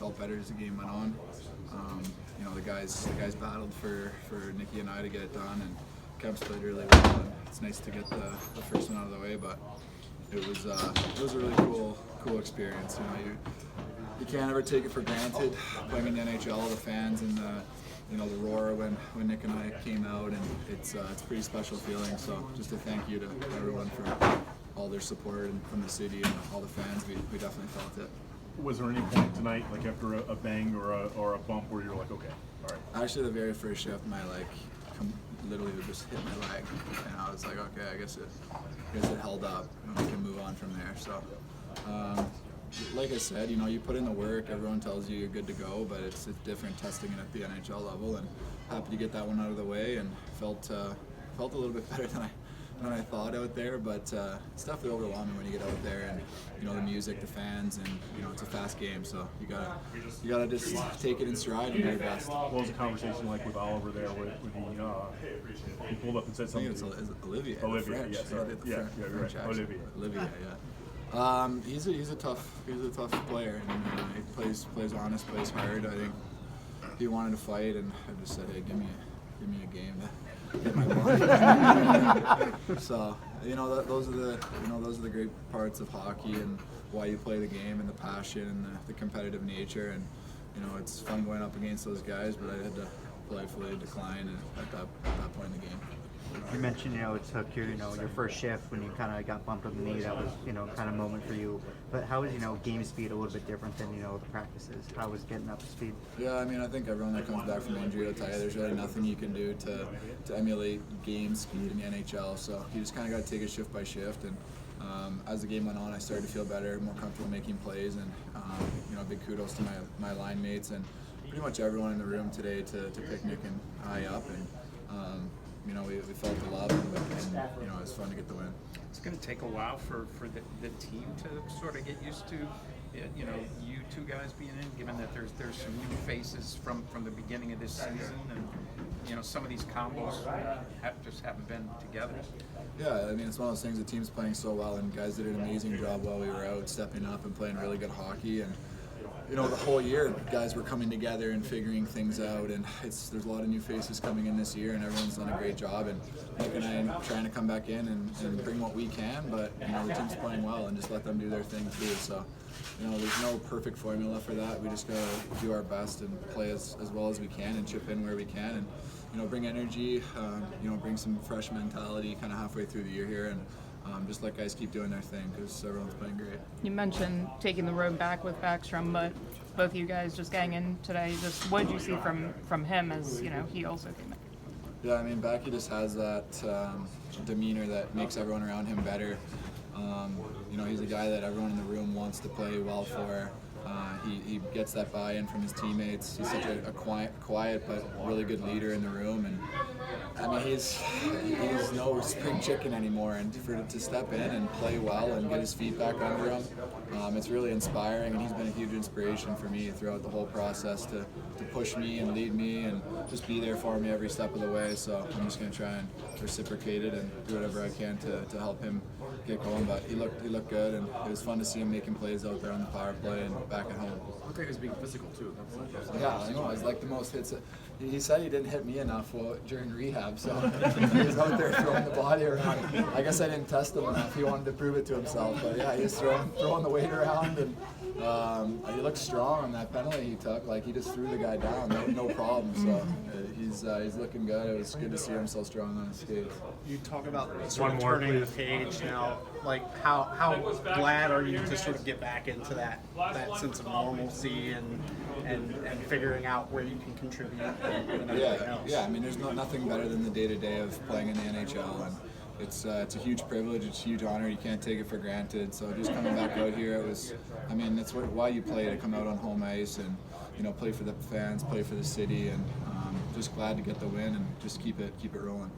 felt better as the game went on. You know, the guys battled for Nikki and I to get it done, and Kemp's played really well. And it's nice to get the first one out of the way, but it was a really cool experience. You know, you can't ever take it for granted playing in the NHL. The fans and the roar when Nick and I came out, and it's a pretty special feeling. So just a thank you to everyone for all their support and from the city and all the fans. We definitely felt it. Was there any point tonight, like after a bang or a bump, where you're like, okay, all right? Actually, the very first shift, my leg literally just hit my leg, and I was like, okay, I guess it held up, and we can move on from there. So, like I said, you know, you put in the work. Everyone tells you you're good to go, but it's different testing it at the NHL level. And happy to get that one out of the way, and felt a little bit better than I thought out there, but it's definitely overwhelming when you get out there, and you know, the music, the fans, and you know, it's a fast game, so you gotta just take it in stride and do your best. What was the conversation like with Oliver there? With he pulled up and said something. I think it's Olivier. Olivia, yeah, sorry. Yeah, right. Olivia, yeah. He's a tough player, and he plays honest, plays hard. I think he wanted to fight, and I just said, hey, give me a game to get my body. So you know, those are the great parts of hockey, and why you play the game, and the passion, and the competitive nature. And you know, it's fun going up against those guys, but I had to politely decline at that point in the game. You mentioned, you know, it took your first shift when you kind of got bumped on the knee. That was, you know, kind of moment for you. But how is, you know, game speed a little bit different than, you know, the practices? How was getting up to speed? Yeah, I mean, I think everyone that comes back from injury will tell you there's really nothing you can do to emulate game speed in the NHL. So you just kind of got to take it shift by shift. And as the game went on, I started to feel better, more comfortable making plays. And you know, big kudos to my line mates and pretty much everyone in the room today to pick Nick and I up. And you know, we felt the love, and you know, it was fun to get the win. It's going to take a while for the team to sort of get used to, you know, you two guys being in, given that there's some new faces from the beginning of this season, and you know, some of these combos just haven't been together. Yeah, I mean, it's one of those things. The team's playing so well, and guys did an amazing job while we were out, stepping up and playing really good hockey. And you know, the whole year, guys were coming together and figuring things out, and there's a lot of new faces coming in this year, and everyone's done a great job. And Nick and I are trying to come back in and bring what we can, but you know, the team's playing well, and just let them do their thing too. So, you know, there's no perfect formula for that. We just gotta do our best and play as well as we can, and chip in where we can, and you know, bring energy, you know, bring some fresh mentality kind of halfway through the year here, and just let guys keep doing their thing, because everyone's playing great. You mentioned taking the road back with Backstrom, but both of you guys just getting in today, just what did you see from him as, you know, he also came in? Yeah, I mean, Backy just has that demeanor that makes everyone around him better. You know, he's a guy that everyone in the room wants to play well for. He gets that buy-in from his teammates. He's such a quiet but really good leader in the room, and I mean, he's no spring chicken anymore. And to step in and play well and get his feet back under him, it's really inspiring. And he's been a huge inspiration for me throughout the whole process to push me and lead me and just be there for me every step of the way. So I'm just going to try and reciprocate it and do whatever I can to help him get going. But he looked good, and it was fun to see him making plays out there on the power play and back at home. I think he was being physical too. Yeah, I know. It's like the most hits. He said he didn't hit me enough during rehab, so he was out there throwing the body around. I guess I didn't test him enough. He wanted to prove it to himself, but yeah, he was throwing the weight around, and he looked strong on that penalty he took. Like, he just threw the guy down, no problem. So he's looking good. It was good to see him so strong on his skates. You talk about sort of turning the page now. Like, how glad are you to sort of get back into that sense of normalcy and figuring out where you can contribute and everything else? Yeah. I mean, there's nothing better than the day-to-day of playing in the NHL, and it's a huge privilege. It's a huge honor. You can't take it for granted. So just coming back out here, it's why you play, to come out on home ice and, you know, play for the fans, play for the city, and just glad to get the win and just keep it rolling.